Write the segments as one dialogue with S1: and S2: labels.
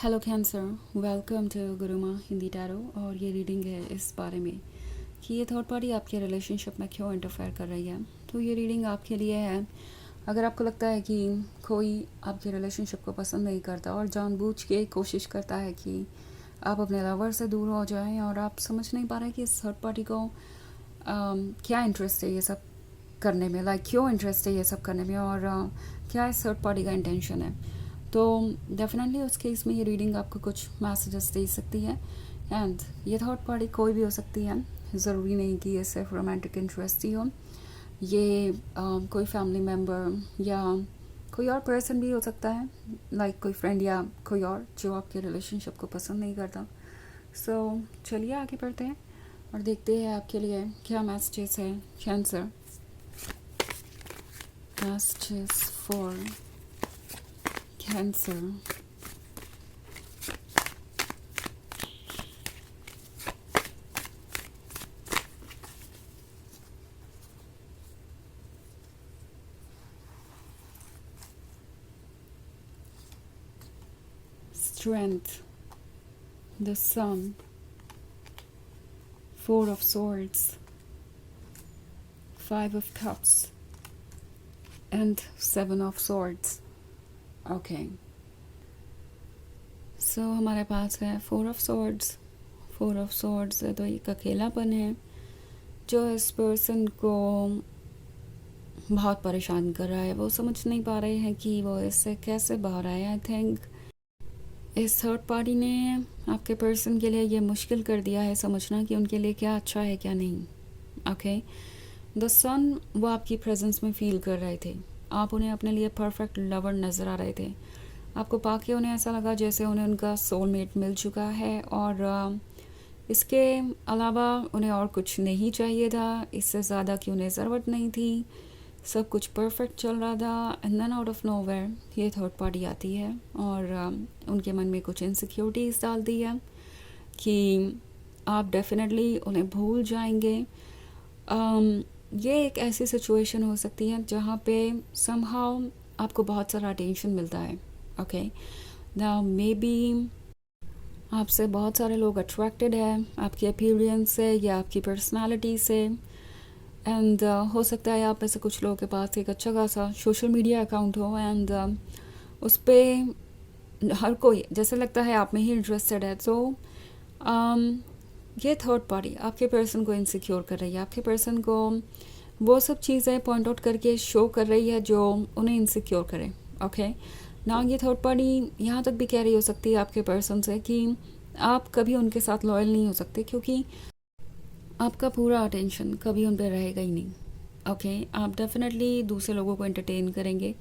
S1: Hello cancer, welcome to Guruma Hindi tarot. और ये reading है इस बारे में कि ये थर्ड पार्टी आपके रिलेशनशिप में क्यों इंटरफेयर कर रही है। तो ये रीडिंग आपके लिए है अगर आपको लगता है कि कोई आपके रिलेशनशिप को पसंद नहीं करता और जानबूझ के कोशिश करता है कि आप अपने लवर से दूर हो जाएं और आप समझ नहीं पा रहे कि इस थर्ड पार्टी को क्या इंटरेस्ट है ये सब करने में, क्यों इंटरेस्ट है ये सब करने में, और क्या इस थर्ड पार्टी का इंटेंशन है। तो डेफिनेटली उस केस में ये रीडिंग आपको कुछ मैसेजेस दे सकती है। एंड ये थर्ड पार्टी कोई भी हो सकती है, ज़रूरी नहीं कि ये सिर्फ रोमांटिक इंटरेस्ट ही हो। ये कोई फैमिली मेम्बर या कोई और पर्सन भी हो सकता है, कोई फ्रेंड या कोई और जो आपके रिलेशनशिप को पसंद नहीं करता। सो चलिए आगे बढ़ते हैं और देखते हैं आपके लिए क्या मैसेजेस है। Cancer, messages for cancer. Strength, the Sun, Four of Swords, Five of Cups, and Seven of Swords. Okay. So हमारे पास है Four of Swords. Four of Swords तो एक अकेलापन है जो इस पर्सन को बहुत परेशान कर रहा है। वो समझ नहीं पा रहे हैं कि वो इससे कैसे बाहर आए। आई थिंक इस थर्ड पार्टी ने आपके पर्सन के लिए ये मुश्किल कर दिया है समझना कि उनके लिए क्या अच्छा है क्या नहीं। ओके, द सन वो आपकी प्रेजेंस में फील कर रहे थे। आप उन्हें अपने लिए परफेक्ट लवर नज़र आ रहे थे। आपको पाके उन्हें ऐसा लगा जैसे उन्हें उनका सोलमेट मिल चुका है और इसके अलावा उन्हें और कुछ नहीं चाहिए था, इससे ज़्यादा की उन्हें ज़रूरत नहीं थी। सब कुछ परफेक्ट चल रहा था and then out of nowhere ये थर्ड पार्टी आती है और उनके मन में कुछ इनसिक्योरिटीज़ डालती है कि आप डेफिनेटली उन्हें भूल जाएंगे। ये एक ऐसी सिचुएशन हो सकती है जहाँ पे समहाउ आपको बहुत सारा अटेंशन मिलता है। ओके, नाउ मे बी आपसे बहुत सारे लोग अट्रैक्टेड है आपकी अपीयरेंस से या आपकी पर्सनालिटी से। एंड हो सकता है आप में से कुछ लोगों के पास एक अच्छा खासा सोशल मीडिया अकाउंट हो एंड उस पर हर कोई जैसे लगता है आप में ही इंटरेस्टेड है। तो ये थर्ड पार्टी आपके पर्सन को इनसिक्योर कर रही है, आपके पर्सन को वो सब चीज़ें पॉइंट आउट करके शो कर रही है जो उन्हें इनसिक्योर करे। ओके, ना ये थर्ड पार्टी यहाँ तक भी कह रही हो सकती है आपके पर्सन से कि आप कभी उनके साथ लॉयल नहीं हो सकते क्योंकि आपका पूरा अटेंशन कभी उन पर रहेगा ही नहीं। ओके, आप डेफिनेटली दूसरे लोगों को एंटरटेन करेंगे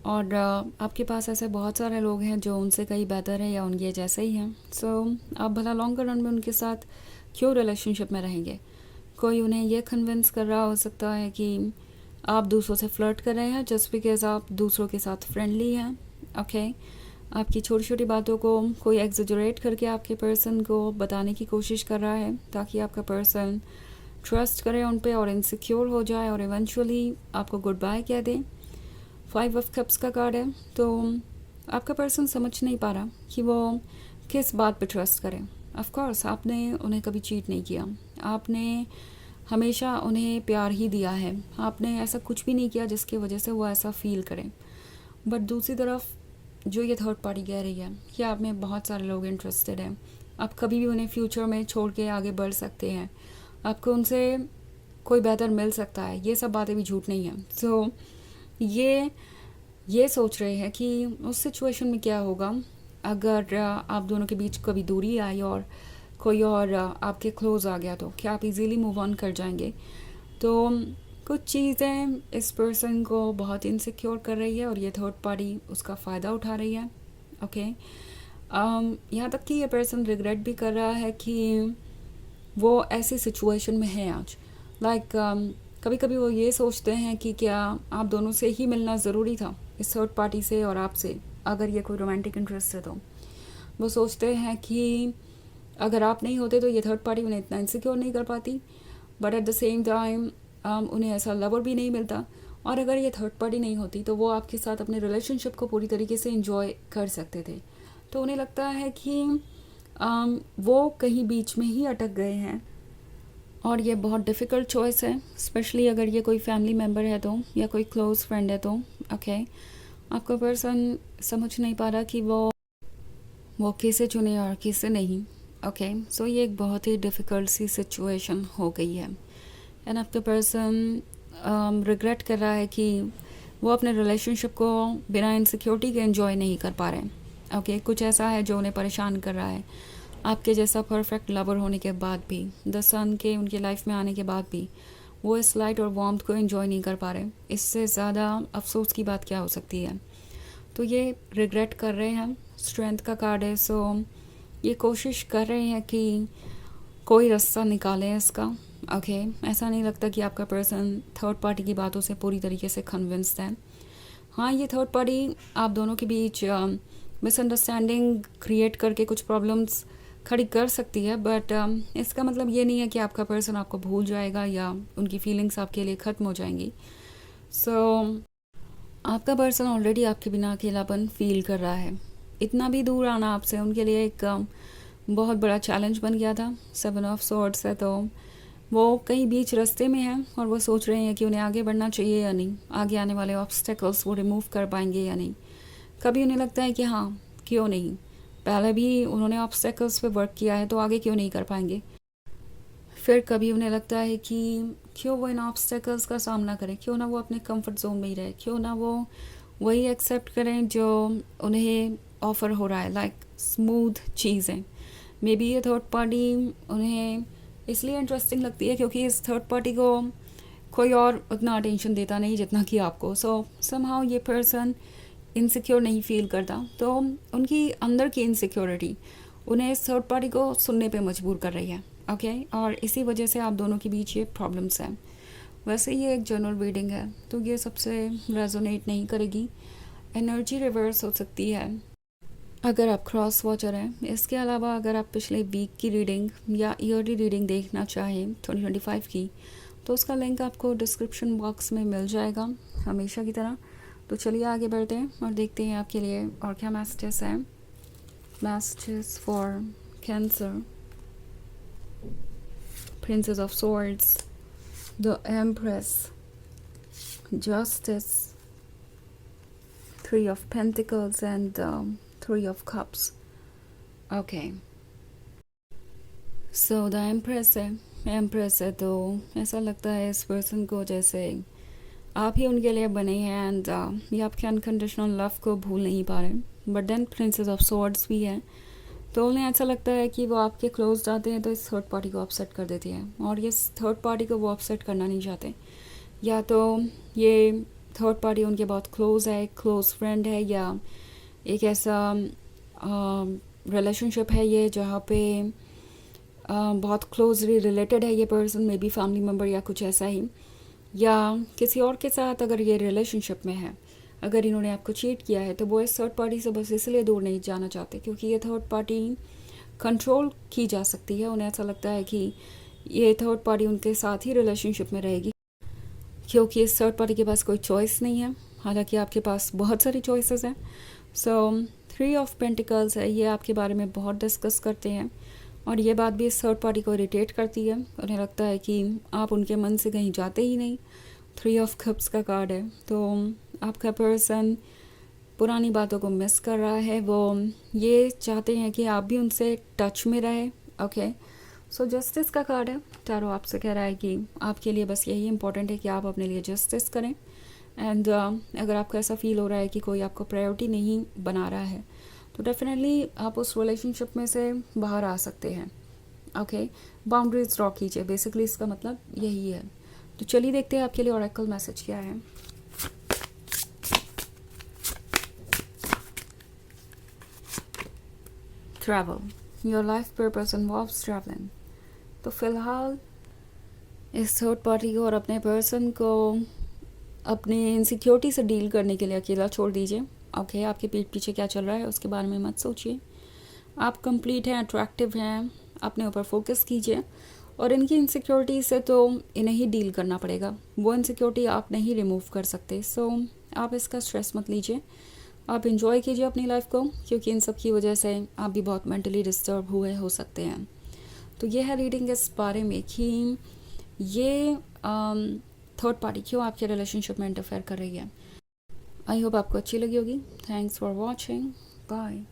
S1: और आपके पास ऐसे बहुत सारे लोग हैं जो उनसे कहीं बेहतर है या उनके जैसे ही हैं। सो आप भला लॉन्ग रन में उनके साथ क्यों रिलेशनशिप में रहेंगे। कोई उन्हें यह कन्विंस कर रहा हो सकता है कि आप दूसरों से फ्लर्ट कर रहे हैं जस्ट बिकॉज आप दूसरों के साथ फ्रेंडली हैं। ओके, आपकी छोटी छोटी बातों को कोई एग्जैजरेट करके आपके पर्सन को बताने की कोशिश कर रहा है ताकि आपका पर्सन ट्रस्ट करे उन पे और इनसिक्योर हो जाए और इवेंचुअली आपको गुड बाय कह दे। फाइव ऑफ कप्स का कार्ड है तो आपका पर्सन समझ नहीं पा रहा कि वो किस बात पे ट्रस्ट करे। ऑफ कोर्स आपने उन्हें कभी चीट नहीं किया, आपने हमेशा उन्हें प्यार ही दिया है, आपने ऐसा कुछ भी नहीं किया जिसकी वजह से वो ऐसा फील करें। बट दूसरी तरफ जो ये थर्ड पार्टी कह रही है कि आप में बहुत सारे लोग इंटरेस्टेड हैं, आप कभी भी उन्हें फ्यूचर में छोड़ के आगे बढ़ सकते हैं, आपको उनसे कोई बेहतर मिल सकता है, ये सब बातें भी झूठ नहीं है। सो ये सोच रहे हैं कि उस सिचुएशन में क्या होगा अगर आप दोनों के बीच कभी दूरी आई और कोई और आपके क्लोज आ गया तो क्या आप इजीली मूव ऑन कर जाएंगे। तो कुछ चीज़ें इस पर्सन को बहुत इनसिक्योर कर रही है और ये थर्ड पार्टी उसका फ़ायदा उठा रही है। ओके, यहाँ तक कि ये पर्सन रिग्रेट भी कर रहा है कि वो ऐसी सिचुएशन में है आज। कभी कभी वो ये सोचते हैं कि क्या आप दोनों से ही मिलना ज़रूरी था, इस थर्ड पार्टी से और आपसे, अगर ये कोई रोमांटिक इंटरेस्ट है तो वो सोचते हैं कि अगर आप नहीं होते तो ये थर्ड पार्टी उन्हें इतना इनसिक्योर नहीं कर पाती। But at the same time उन्हें ऐसा लवर भी नहीं मिलता और अगर ये थर्ड पार्टी नहीं होती तो वो आपके साथ अपने रिलेशनशिप को पूरी तरीके से एंजॉय कर सकते थे। तो उन्हें लगता है कि वो कहीं बीच में ही अटक गए हैं और ये बहुत डिफ़िकल्ट चॉइस है, स्पेशली अगर ये कोई फैमिली मेम्बर है तो, या कोई क्लोज़ फ्रेंड है तो। ओके, आपका पर्सन समझ नहीं पा रहा कि वो किसे चुने और किसे नहीं। ओके, सो ये एक बहुत ही डिफ़िकल्ट सी सिचुएशन हो गई है एंड आपका पर्सन रिग्रेट कर रहा है कि वो अपने रिलेशनशिप को बिना इनसिक्योरिटी के एंजॉय नहीं कर पा रहे हैं। ओके, कुछ ऐसा है जो उन्हें परेशान कर रहा है आपके जैसा परफेक्ट लवर होने के बाद भी, द सन के उनकी लाइफ में आने के बाद भी वो इस लाइट और वार्मथ को एंजॉय नहीं कर पा रहे। इससे ज़्यादा अफसोस की बात क्या हो सकती है। तो ये रिग्रेट कर रहे हैं, स्ट्रेंथ का कार्ड है। सो ये कोशिश कर रहे हैं कि कोई रास्ता निकालें इसका। ओके, ऐसा नहीं लगता कि आपका पर्सन थर्ड पार्टी की बातों से पूरी तरीके से कन्विंस्ड है। हाँ, ये थर्ड पार्टी आप दोनों के बीच मिसअंडरस्टैंडिंग क्रिएट करके कुछ प्रॉब्लम्स खड़ी कर सकती है, बट इसका मतलब ये नहीं है कि आपका पर्सन आपको भूल जाएगा या उनकी फीलिंग्स आपके लिए ख़त्म हो जाएंगी। सो आपका पर्सन ऑलरेडी आपके बिना अकेलापन फील कर रहा है। इतना भी दूर आना आपसे उनके लिए एक बहुत बड़ा चैलेंज बन गया था। 7 ऑफ स्वॉर्ड्स है, तो वो कहीं बीच रास्ते में हैं और वो सोच रहे हैं कि उन्हें आगे बढ़ना चाहिए या नहीं, आगे आने वाले ऑब्स्टेकल्स वो रिमूव कर पाएंगे या नहीं। कभी उन्हें लगता है कि हाँ, क्यों नहीं, पहले भी उन्होंने ऑब्स्टेकल्स पे वर्क किया है तो आगे क्यों नहीं कर पाएंगे। फिर कभी उन्हें लगता है कि क्यों वो इन ऑब्स्टेकल्स का सामना करें, क्यों ना वो अपने कंफर्ट जोन में ही रहे, क्यों ना वो वही एक्सेप्ट करें जो उन्हें ऑफ़र हो रहा है, लाइक स्मूथ चीज़ें। मे बी ये थर्ड पार्टी उन्हें इसलिए इंटरेस्टिंग लगती है क्योंकि इस थर्ड पार्टी को कोई और उतना अटेंशन देता नहीं जितना कि आपको। सो समहाउ ये पर्सन इनसिक्योर नहीं फील करता, तो उनकी अंदर की इनसिक्योरिटी उन्हें इस थर्ड पार्टी को सुनने पे मजबूर कर रही है। ओके, और इसी वजह से आप दोनों के बीच ये प्रॉब्लम्स हैं। वैसे ये एक जनरल रीडिंग है तो ये सबसे रेजोनेट नहीं करेगी, एनर्जी रिवर्स हो सकती है अगर आप क्रॉस वॉचर हैं। इसके अलावा अगर आप पिछले वीक की रीडिंग या ईयरली रीडिंग देखना चाहें 2025 की, तो उसका लिंक आपको डिस्क्रिप्शन बॉक्स में मिल जाएगा हमेशा की तरह। तो चलिए आगे बढ़ते हैं और देखते हैं आपके लिए और क्या मैसेजेस हैं। Messages for cancer, princess of swords, the empress, justice, 3 of Pentacles and 3 of Cups. Okay. So the Empress है तो ऐसा लगता है इस पर्सन को जैसे आप ही उनके लिए बने हैं एंड ये आपके अनकंडीशनल लव को भूल नहीं पा रहे। But then princess of swords भी है, तो उन्हें ऐसा लगता है कि वो आपके क्लोज जाते हैं तो इस थर्ड पार्टी को अपसेट कर देती है, और ये थर्ड पार्टी को वो अपसेट करना नहीं चाहते। या तो ये थर्ड पार्टी उनके बहुत क्लोज है, क्लोज फ्रेंड है, या एक ऐसा रिलेशनशिप है ये जहाँ पे बहुत क्लोजली रिलेटेड है ये person, may be family member या कुछ ऐसा ही, या किसी और के साथ अगर ये रिलेशनशिप में है, अगर इन्होंने आपको चीट किया है तो वो इस थर्ड पार्टी से बस इसलिए दूर नहीं जाना चाहते क्योंकि ये थर्ड पार्टी कंट्रोल की जा सकती है। उन्हें ऐसा लगता है कि ये थर्ड पार्टी उनके साथ ही रिलेशनशिप में रहेगी क्योंकि इस थर्ड पार्टी के पास कोई चॉइस नहीं है, हालांकि आपके पास बहुत सारी चॉइसेस हैं। सो 3 ऑफ पेंटिकल्स है, ये आपके बारे में बहुत डिस्कस करते हैं और ये बात भी इस थर्ड पार्टी को इरिटेट करती है। उन्हें लगता है कि आप उनके मन से कहीं जाते ही नहीं। 3 ऑफ कप्स का कार्ड है, तो आपका पर्सन पुरानी बातों को मिस कर रहा है। वो ये चाहते हैं कि आप भी उनसे टच में रहे। ओके, सो जस्टिस का कार्ड है। टैरो आपसे कह रहा है कि आपके लिए बस यही इम्पोर्टेंट है कि आप अपने लिए जस्टिस करें एंड अगर आपको ऐसा फील हो रहा है कि कोई आपको प्रायोरिटी नहीं बना रहा है तो डेफिनेटली आप उस रिलेशनशिप में से बाहर आ सकते हैं। ओके, बाउंड्रीज ड्रॉ कीजिए, बेसिकली इसका मतलब यही है। तो चलिए देखते हैं आपके लिए ओरेकल मैसेज क्या है। Travel, your life purpose involves travelling. तो फिलहाल इस थर्ड पार्टी को और अपने पर्सन को अपने इनसिक्योरिटी से डील करने के लिए अकेला छोड़ दीजिए। ओके, आपके पीठ पीछे क्या चल रहा है उसके बारे में मत सोचिए। आप कंप्लीट हैं, अट्रैक्टिव हैं, अपने ऊपर फोकस कीजिए और इनकी इनसिक्योरिटी से तो इन्हें ही डील करना पड़ेगा। वो इनसिक्योरिटी आप नहीं रिमूव कर सकते। सो आप इसका स्ट्रेस मत लीजिए। आप इंजॉय कीजिए अपनी लाइफ को, क्योंकि इन सब की वजह से आप भी बहुत मेंटली डिस्टर्ब हुए हो सकते हैं। तो ये है रीडिंग इस बारे में कि ये थर्ड पार्टी क्यों आपके रिलेशनशिप में इंटरफेयर कर रही है। आई होप आपको अच्छी लगी होगी। Thanks for watching, bye.